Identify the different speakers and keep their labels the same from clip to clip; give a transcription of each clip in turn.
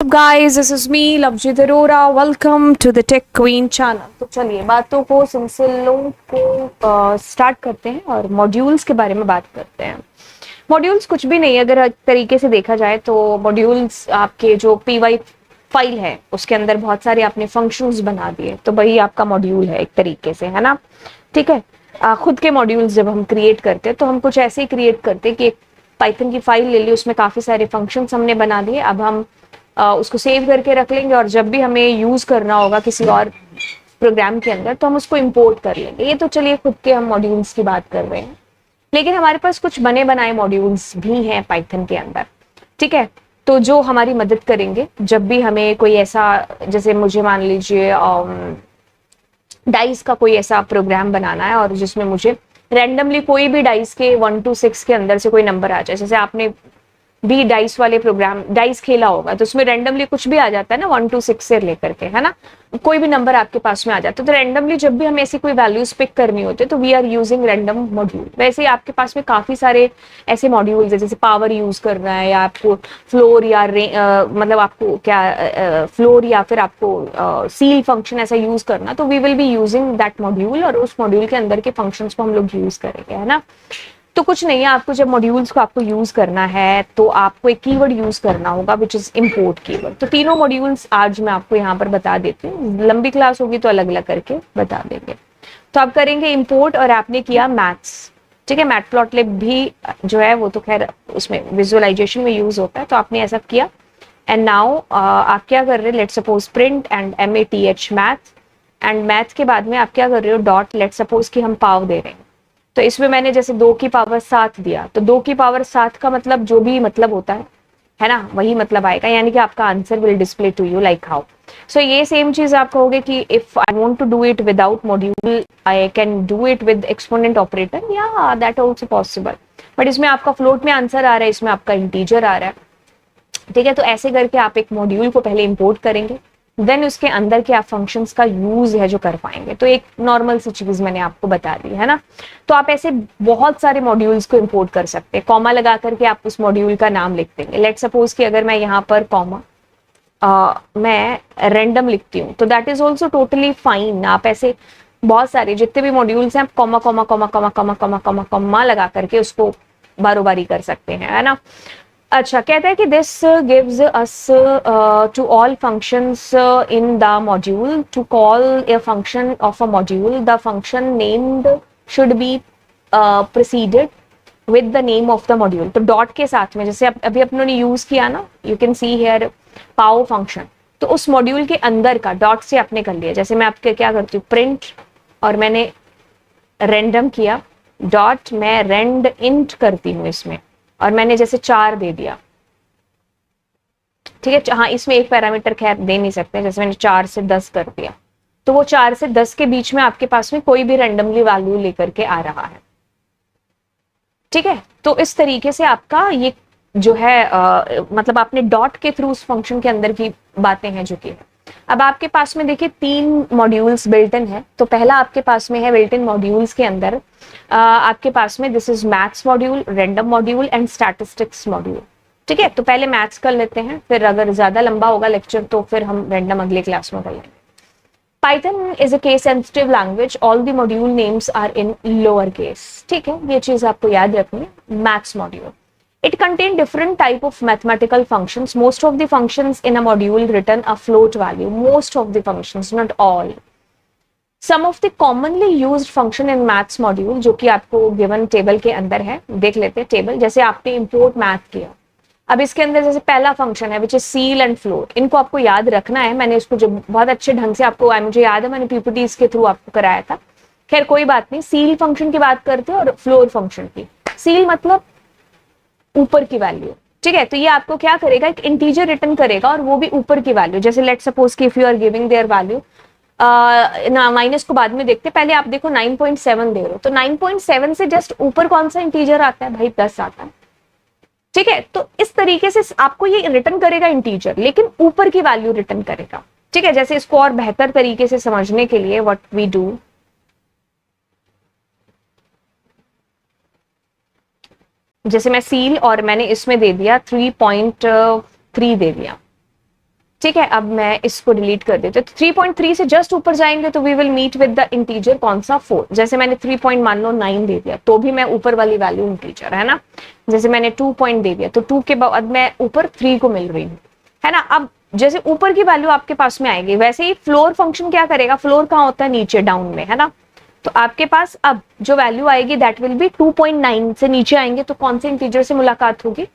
Speaker 1: Guys, this is me, Lavjit Arora. Welcome to the Tech Queen channel. तो चलिए बातों को सिलसिलों को स्टार्ट करते हैं और मॉड्यूल्स के बारे में बात करते हैं। मॉड्यूल्स कुछ भी नहीं, अगर एक तरीके से देखा जाए तो मॉड्यूल्स आपके जो py फाइल है उसके अंदर बहुत सारे आपने फंक्शंस बना दिए, तो वही आपका मॉड्यूल है एक तरीके से, है ना। ठीक है, खुद के मॉड्यूल्स जब हम क्रिएट करते हैं तो हम कुछ ऐसे ही क्रिएट करते हैं कि एक पाइथन की फाइल ले ली, उसमें काफी सारे फंक्शंस हमने बना दिए। अब हम उसको सेव करके रख लेंगे और जब भी हमें यूज करना होगा किसी और प्रोग्राम के अंदर तो हम उसको इंपोर्ट कर लेंगे। ये तो चलिए खुद के हम मॉड्यूल्स की बात कर रहे हैं, लेकिन हमारे पास कुछ बने बनाए मॉड्यूल्स भी हैं पाइथन के अंदर। ठीक है, तो जो हमारी मदद करेंगे जब भी हमें कोई ऐसा, जैसे मुझे मान लीजिए डाइस का कोई ऐसा प्रोग्राम बनाना है और जिसमें मुझे रैंडमली कोई भी डाइस के 1 to 6 के अंदर से कोई नंबर आ जाए। जैसे आपने भी डाइस वाले प्रोग्राम डाइस खेला होगा तो उसमें रैंडमली कुछ भी आ जाता है ना, 1 to 6 से लेकर के, है ना, कोई भी नंबर आपके पास में आ जाता है। तो रैंडमली जब भी हमें ऐसी कोई वैल्यूज पिक करनी होती है तो we are using random module. वैसे ही आपके पास में काफी सारे ऐसे मॉड्यूल्स है, जैसे पावर यूज करना है या आपको फ्लोर या मतलब आपको क्या फ्लोर या फिर आपको सील फंक्शन ऐसा यूज करना, तो we will be using that module और उस मॉड्यूल के अंदर के फंक्शंस को हम लोग यूज करेंगे, है ना। तो कुछ नहीं है, आपको जब मॉड्यूल्स को आपको यूज करना है तो आपको एक कीवर्ड यूज करना होगा विच इज इंपोर्ट कीवर्ड। तो तीनों मॉड्यूल्स आज मैं आपको यहाँ पर बता देती हूँ, लंबी क्लास होगी तो अलग अलग करके बता देंगे। तो आप करेंगे इंपोर्ट और आपने किया मैथ्स। ठीक है, मैटप्लॉटलिब भी जो है वो तो खैर उसमें विजुअलाइजेशन में यूज होता है, तो आपने ऐसा किया। एंड नाउ आप क्या कर रहे हैं, let suppose print and MATH math, and math के बाद में आप क्या कर रहे हो, डॉट, लेट सपोज कि हम पाव दे रहे हैं। तो इसमें मैंने जैसे 2 की पावर 7 दिया, तो 2 की पावर 7 का मतलब जो भी मतलब होता है ना, वही मतलब आएगा, यानी कि आपका answer will display to you like how. So ये सेम चीज आप कहोगे कि if I want to do it without module I can do it with exponent operator, या दैट आल्सो पॉसिबल। बट इसमें आपका फ्लोट में आंसर आ रहा है, इसमें आपका इंटीजर आ रहा है। ठीक है, तो ऐसे करके आप एक मॉड्यूल को पहले इंपोर्ट करेंगे, देन उसके अंदर के आप फंक्शंस का यूज है जो कर पाएंगे। तो एक नॉर्मल सी चीज मैंने आपको बता दी, है ना। तो आप ऐसे बहुत सारे मॉड्यूल्स को इंपोर्ट कर सकते हैं, कॉमा लगा करके आप उस मॉड्यूल का नाम लिख देंगे। लेट सपोज कि अगर मैं यहाँ पर कॉमा मैं रैंडम लिखती हूँ तो that is also totally fine. आप ऐसे बहुत सारे जितने भी मॉड्यूल्स हैं आप comma comma comma comma comma comma comma comma लगा करके उसको बारो बारी कर सकते हैं, है ना। अच्छा, कहता है कि this gives us to all functions in the module to call a function of a module the function named should be proceeded with the name of the module. तो डॉट के साथ में, जैसे अभी अपनों ने यूज किया ना, you can see here pav function, तो उस मॉड्यूल के अंदर का डॉट से आपने कर लिया। जैसे मैं आपके क्या करती हूँ, प्रिंट और मैंने रैंडम किया, डॉट मैं रेंड इंट करती हूँ इसमें, और मैंने जैसे 4 दे दिया। ठीक है, हाँ इसमें एक पैरामीटर खैर दे नहीं सकते, जैसे मैंने 4 से 10 कर दिया, तो वो 4 से 10 के बीच में आपके पास में कोई भी रैंडमली वैल्यू लेकर के आ रहा है। ठीक है, तो इस तरीके से आपका ये जो है मतलब आपने डॉट के थ्रू उस फंक्शन के अंदर की बातें हैं जो कि है। अब आपके पास में देखिए 3 मॉड्यूल्स बिल्ट इन है। तो पहला आपके पास में है बिल्ट इन मॉड्यूल्स के अंदर आपके पास में this is maths module, random module and statistics module. ठीक है, तो पहले मैथ्स कर लेते हैं, फिर अगर ज्यादा लंबा होगा लेक्चर तो फिर हम रैंडम अगले क्लास में कर लेंगे। Python is a case sensitive language. All the module names are in lower case. ठीक है, ये चीज आपको याद रखनी है। Maths module. It contains different type of mathematical functions. Most of the functions in a module return a float value. Most of the functions, not all. Some of the commonly used function in maths module जो कि आपको given table के अंदर है, देख लेते हैं table. जैसे आपने import math किया, अब इसके अंदर जैसे पहला फंक्शन है which is seal and float, इनको आपको याद रखना है। मैंने इसको जो बहुत अच्छे ढंग से आपको मुझे याद है, मैंने पीपीटीज के थ्रू आपको कराया था। खैर कोई बात नहीं, सील फंक्शन की बात करते हैं और फ्लोर फंक्शन की। सील मतलब ऊपर की वैल्यू। ठीक है, तो ये आपको क्या करेगा, एक इंटीजर रिटर्न करेगा और वो भी ऊपर की वैल्यू। जैसे लेट सपोज कि if you are giving their value ना, माइनस को बाद में देखते, पहले आप देखो 9.7 दे रहे हो, तो 9.7 से जस्ट ऊपर कौन सा इंटीजर आता है भाई, 10 आता है। ठीक है, तो इस तरीके से आपको ये रिटर्न करेगा इंटीजर, लेकिन ऊपर की वैल्यू रिटर्न करेगा। ठीक है, जैसे इसको और बेहतर तरीके से समझने के लिए व्हाट वी डू, जैसे मैं सील और मैंने इसमें दे दिया 3.3 दे दिया। ठीक है, अब मैं इसको डिलीट कर देती हूँ। तो 3.3 से जस्ट ऊपर जाएंगे तो we will meet with the integer कौन सा 4। जैसे मैंने 3 मान लो 9 दे दिया तो भी मैं ऊपर वाली वैल्यू इंटीजर है ना। जैसे मैंने 2 पॉइंट दे दिया तो 2 के बाद मैं ऊपर 3 को मिल रही हूँ, है ना। अब जैसे ऊपर की वैल्यू आपके पास में आएगी वैसे ही फ्लोर फंक्शन क्या करेगा, फ्लोर कहाँ होता है, नीचे, डाउन में, है ना। तो आपके पास अब जो वैल्यू आएगी दैट विल बी 2.9 से नीचे आएंगे तो कौन से इंटीजर से मुलाकात होगी,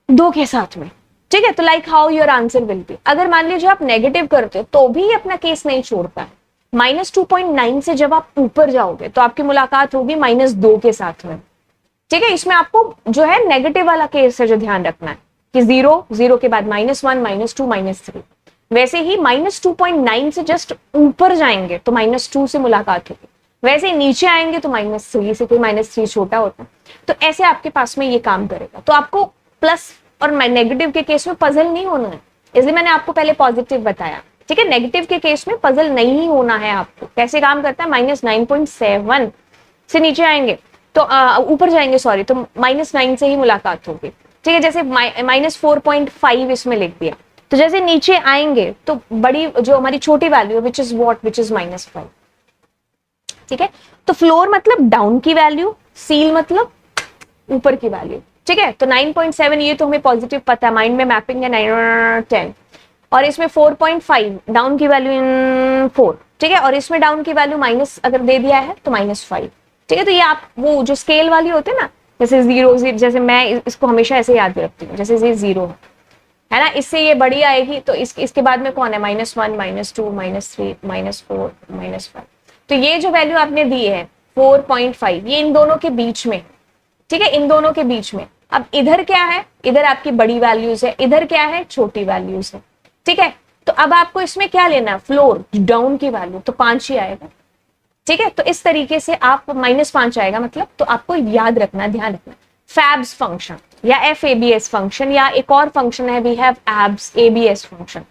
Speaker 1: 2 के साथ में। ठीक है, तो like how your answer will B. अगर मान लीजिए आप नेगेटिव करते हो तो भी अपना केस नहीं छोड़ता है। -2.9 से जब आप ऊपर जाओगे तो आपकी मुलाकात होगी -2 के साथ में। ठीक है, इसमें आपको जो है नेगेटिव वाला केस है जो ध्यान रखना है कि 0 के बाद -1 -2 -3। वैसे ही -2.9 से जस्ट ऊपर जाएंगे तो -2 से मुलाकात होगी, वैसे नीचे आएंगे तो -3 से, कोई -3 छोटा होता है। तो ऐसे आपके पास में ये काम करेगा। तो आपको प्लस और नेगेटिव के केस में पजल नहीं होना है, इसलिए मैंने आपको पहले पॉजिटिव बताया। ठीक है, नेगेटिव के केस में पजल नहीं होना है आपको। कैसे काम करता है, -9.7 से नीचे आएंगे तो ऊपर जाएंगे सॉरी, तो -9 से ही मुलाकात होगी। ठीक है, जैसे -4.5 इसमें लिख दिया तो जैसे नीचे आएंगे तो बड़ी जो हमारी छोटी वैल्यू है विच इज -5। ठीक है, तो फ्लोर मतलब डाउन की वैल्यू, सील मतलब ऊपर की वैल्यू। ठीक है, तो 9.7 ये तो हमें पॉजिटिव पता है, माइंड में मैपिंग है 9 10। और इसमें 4.5 डाउन की वैल्यू इन 4। ठीक है, और इसमें डाउन की वैल्यू माइनस अगर दे दिया है तो -5। ठीक है, तो ये आप वो जो स्केल वाली होते हैं ना, जैसे 0, जैसे मैं इसको हमेशा ऐसे याद रखती हूँ, जैसे ये 0 है ना, इससे ये बड़ी आएगी तो इसके बाद में कौन है, -1 -2 -3 -4 -5। तो ये जो वैल्यू आपने दी है 4.5 ये इन दोनों के बीच में। ठीक है, इन दोनों के बीच में। अब इधर क्या है, इधर आपकी बड़ी वैल्यूज है, इधर क्या है, छोटी वैल्यूज है। ठीक है, तो अब आपको इसमें क्या लेना है, फ्लोर डाउन की वैल्यू, तो 5 ही आएगा। ठीक है, तो इस तरीके से आप -5 आएगा मतलब, तो आपको याद रखना, ध्यान रखना, फैब्स फंक्शन या FABS फंक्शन या एक और फंक्शन है we have abs ABS function.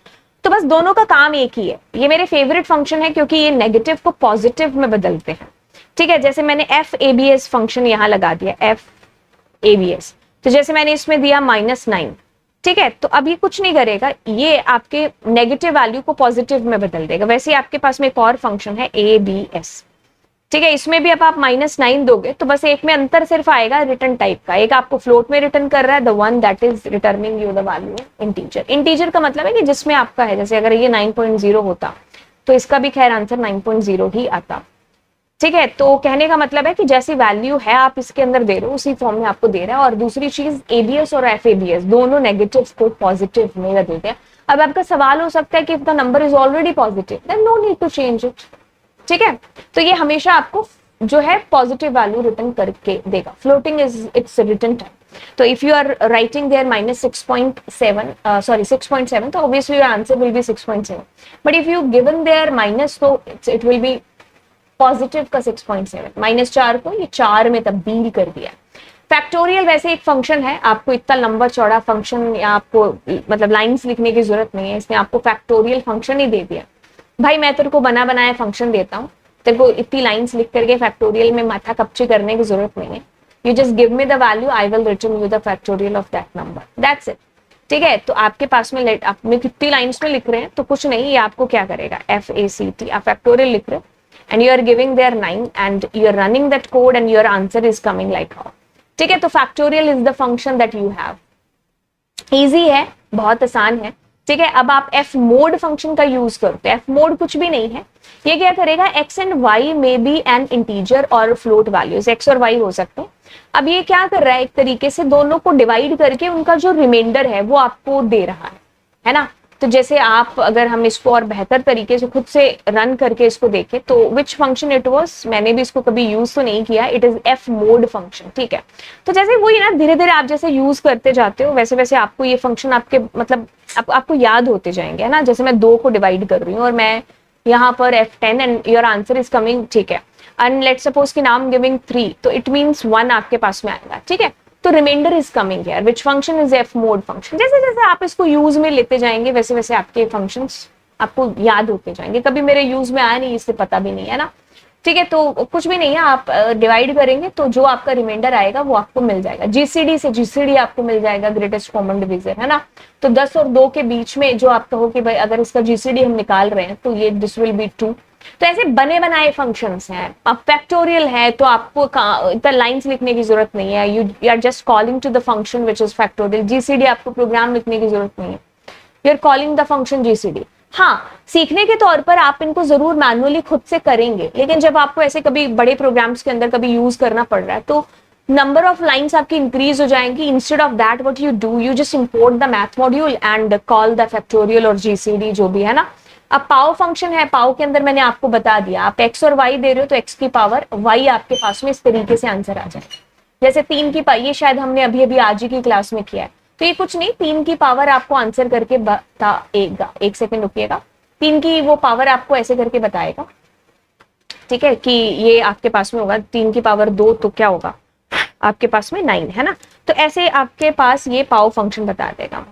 Speaker 1: तो बस दोनों का काम एक ही है। ये मेरे फेवरेट फंक्शन है क्योंकि ये नेगेटिव को पॉजिटिव में बदलते हैं। ठीक है, जैसे मैंने FABS फंक्शन यहां लगा दिया, FABS, तो जैसे मैंने इसमें दिया -9। ठीक है, तो अब ये कुछ नहीं करेगा, ये आपके नेगेटिव वैल्यू को पॉजिटिव में बदल देगा। वैसे ही आपके पास में एक और फंक्शन है ABS। ठीक है, इसमें भी अब आप -9 दोगे तो बस एक में अंतर सिर्फ आएगा रिटर्न टाइप का। एक आपको फ्लोट में रिटर्न कर रहा है, the one that is returning you the value integer. Integer का मतलब है कि जिसमें आपका है, जैसे अगर ये 9.0 होता तो इसका भी खैर आंसर 9.0 ही आता। ठीक है, तो कहने का मतलब है कि जैसी वैल्यू है आप इसके अंदर दे रहे हो उसी फॉर्म में आपको दे रहा है। और दूसरी चीज ABS और FABS दोनों नेगेटिव को पॉजिटिव में बदलते हैं। अब आपका सवाल हो सकता है कि if the number is already positive then no need to change it. ठीक है, तो ये हमेशा आपको जो है पॉजिटिव वैल्यू रिटर्न करके देगा। Floating is it's return time. तो if you are writing there -6.7 तो obviously your answer will be 6.7। But if you given there minus तो इट विल बी पॉजिटिव का 6.7, -4 को ये 4 में तब्दील कर दिया। फैक्टोरियल वैसे एक फंक्शन है, आपको इतना लंबा चौड़ा फंक्शन या आपको मतलब लाइंस लिखने की जरूरत नहीं है, इसने आपको फैक्टोरियल फंक्शन ही दे दिया। भाई मैं तेरे को बना बनाया फंक्शन देता हूँ, तेरे को इतनी लाइंस लिख करके फैक्टोरियल में माथा कपची करने की जरूरत नहीं है। You just give me the value, I will return you the factorial of that number, that's it. ठीक है, तो आपके पास में आप में कितनी लाइंस में लिख रहे हैं तो कुछ नहीं, ये आपको क्या करेगा, FACT आप फैक्टोरियल लिख रहे हो and you are giving there 9 and you are running that code and your answer is coming like how। ठीक है, तो factorial is the function that you have। easy है, बहुत आसान है। ठीक है, अब आप f mode फंक्शन का यूज करते हैं। f mode कुछ भी नहीं है, ये क्या करेगा, x and y may be an integer और float values, x और y हो सकते हैं। अब ये क्या कर रहा है, एक तरीके से दोनों को डिवाइड करके उनका जो रिमाइंडर है वो आपको दे रहा है ना। तो जैसे आप अगर हम इसको और बेहतर तरीके से खुद से रन करके इसको देखें तो विच फंक्शन इट वाज, मैंने भी इसको कभी यूज तो नहीं किया, it is f mode function. ठीक है, तो जैसे वही ना, धीरे धीरे आप जैसे यूज करते जाते हो वैसे वैसे आपको ये फंक्शन आपके मतलब आपको याद होते जाएंगे, है ना। जैसे मैं 2 को डिवाइड कर रही हूँ और मैं यहाँ पर F10 and your answer is coming. ठीक है, एंड लेट्स सपोज कि नाउ आई एम गिविंग 3 तो इट मीन्स 1 आपके पास में आएगा। ठीक है, तो reminder is coming here which function is f mode function. जैसे जैसे आप इसको यूज में लेते जाएंगे वैसे वैसे आपके फंक्शंस आपको याद होते जाएंगे। कभी मेरे यूज में आया नहीं इससे पता भी नहीं, है ना। ठीक है, तो कुछ भी नहीं है, आप डिवाइड करेंगे तो जो आपका रिमाइंडर आएगा वो आपको मिल जाएगा। जीसीडी से जीसीडी आपको मिल जाएगा, ग्रेटेस्ट कॉमन डिवीजर, है ना। तो 10 और 2 के बीच में जो आप कहो कि भाई अगर इसका जीसीडी हम निकाल रहे हैं तो ये दिस विल बी 2। तो ऐसे बने बनाए फंक्शंस हैं। अब फैक्टोरियल है तो आपको इतना लाइंस लिखने की जरूरत नहीं है, you are just calling to the function which is factorial. GCD आपको प्रोग्राम लिखने की जरूरत नहीं है, you are calling the function GCD. हाँ, सीखने के तौर पर आप इनको जरूर मैनुअली खुद से करेंगे, लेकिन जब आपको ऐसे कभी बड़े प्रोग्राम्स के अंदर कभी यूज करना पड़ रहा है तो नंबर ऑफ लाइंस आपकी इंक्रीज हो जाएंगी। Instead of that what you do, you just import the math module and call the factorial और जीसीडी जो भी है ना। अब पाव फंक्शन है, पाव के अंदर मैंने आपको बता दिया, आप एक्स और वाई दे रहे हो तो एक्स की पावर वाई आपके पास में इस तरीके से आंसर आ जाए। जैसे 3 की ये शायद हमने अभी अभी आज ही की क्लास में किया है, तो ये कुछ नहीं, 3 की पावर आपको आंसर करके बताएगा। एक सेकंड रुकिएगा, 3 की वो पावर आपको ऐसे करके बताएगा, ठीक है, कि ये आपके पास में होगा 3 की पावर 2 तो क्या होगा आपके पास में 9, है ना। तो ऐसे आपके पास ये पाव फंक्शन बता देगा,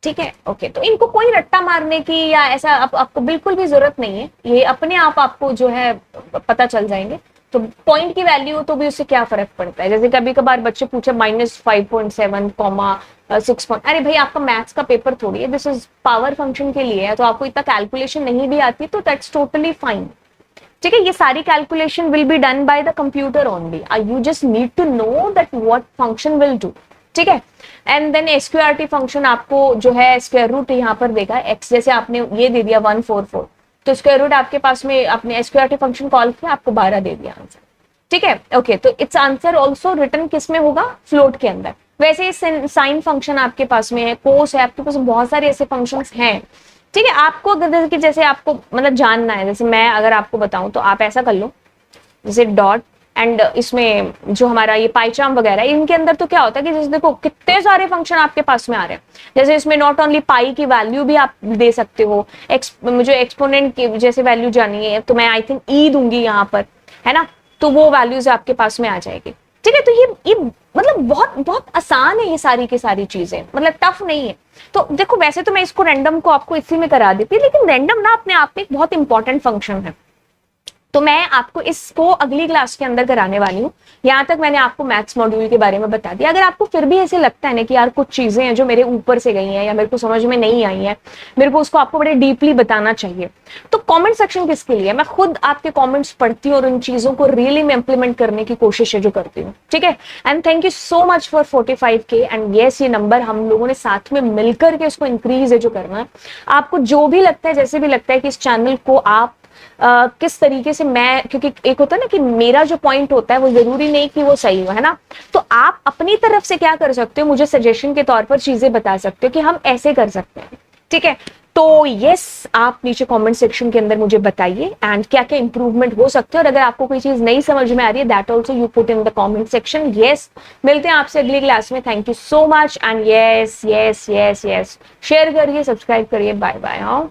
Speaker 1: ठीक है। ओके, तो इनको कोई रट्टा मारने की या ऐसा आपको बिल्कुल भी जरूरत नहीं है, ये अपने आप आपको जो है पता चल जाएंगे। तो पॉइंट की वैल्यू तो भी उससे क्या फर्क पड़ता है। जैसे कभी कभार बच्चे पूछे -5.7 6 अरे भाई आपका मैथ्स का पेपर थोड़ी है, दिस इज पावर फंक्शन के लिए है, तो आपको इतना कैलकुलेशन नहीं भी आती तो दैट्स टोटली फाइन, ठीक है। ये सारी calculation will be done by the computer only, you just need to know that what function will do, ठीक है। एंड देन एसक्यूआरटी फंक्शन आपको जो है स्क्वायर रूट यहाँ पर देगा एक्स, जैसे आपने ये दे दिया 144 तो स्क्वायर रूट आपके पास में आपने एसक्यूआरटी फंक्शन कॉल किया, आपको 12 दे दिया आंसर, ठीक है। ओके, तो इट्स आंसर ऑल्सो रिटर्न किस में होगा, फ्लोट के अंदर। वैसे साइन फंक्शन आपके पास में है, कोस है, आपके पास बहुत सारे ऐसे फंक्शंस हैं, ठीक है। आपको अगर जैसे आपको मतलब जानना है, जैसे मैं अगर आपको बताऊं तो आप ऐसा कर लो, जैसे डॉट एंड इसमें जो हमारा ये पाइचार्म वगैरह इनके अंदर तो क्या होता है कि जैसे देखो कितने सारे फंक्शन आपके पास में आ रहे हैं। जैसे इसमें नॉट ओनली पाई की वैल्यू भी आप दे सकते हो, मुझे एक्सपोनेंट की जैसे वैल्यू जानी है तो मैं आई थिंक ई दूंगी यहाँ पर, है ना, तो वो वैल्यूज आपके पास में आ जाएगी, ठीक है। तो ये मतलब बहुत बहुत आसान है ये सारी की सारी चीजें, मतलब टफ नहीं है। तो देखो वैसे तो मैं इसको रैंडम को आपको इसी में करा देती, लेकिन रैंडम ना अपने आप में एक बहुत इंपॉर्टेंट फंक्शन है, तो मैं आपको इसको अगली क्लास के अंदर कराने वाली हूँ। यहाँ तक मैंने आपको मैथ्स मॉड्यूल के बारे में बता दिया। अगर आपको फिर भी ऐसे लगता है ना कि यार कुछ चीजें हैं जो मेरे ऊपर से गई हैं या मेरे को समझ में नहीं आई हैं, मेरे को उसको आपको बड़े डीपली बताना चाहिए, तो कमेंट सेक्शन किसके लिए, मैं खुद आपके कमेंट्स पढ़ती हूँ और उन चीजों को रियली में इंप्लीमेंट करने की कोशिश है जो करती हूँ, ठीक है। And thank you so much for 45K and yes, ये नंबर हम लोगों ने साथ में मिलकर के उसको इंक्रीज है जो करना है। आपको जो भी लगता है, जैसे भी लगता है कि इस चैनल को आप किस तरीके से, मैं क्योंकि एक होता है ना कि मेरा जो पॉइंट होता है वो जरूरी नहीं कि वो सही हो, है ना। तो आप अपनी तरफ से क्या कर सकते हो, मुझे सजेशन के तौर पर चीजें बता सकते हो कि हम ऐसे कर सकते हैं, ठीक है। तो यस, आप नीचे कमेंट सेक्शन के अंदर मुझे बताइए एंड क्या क्या इंप्रूवमेंट हो सकते हैं, और अगर आपको कोई चीज नहीं समझ में आ रही है that also you put in the comment section. Yes, मिलते हैं आपसे अगली क्लास में। Thank you so much and yes yes yes yes, share करिए, सब्सक्राइब करिए, बाय बाय। हाँ।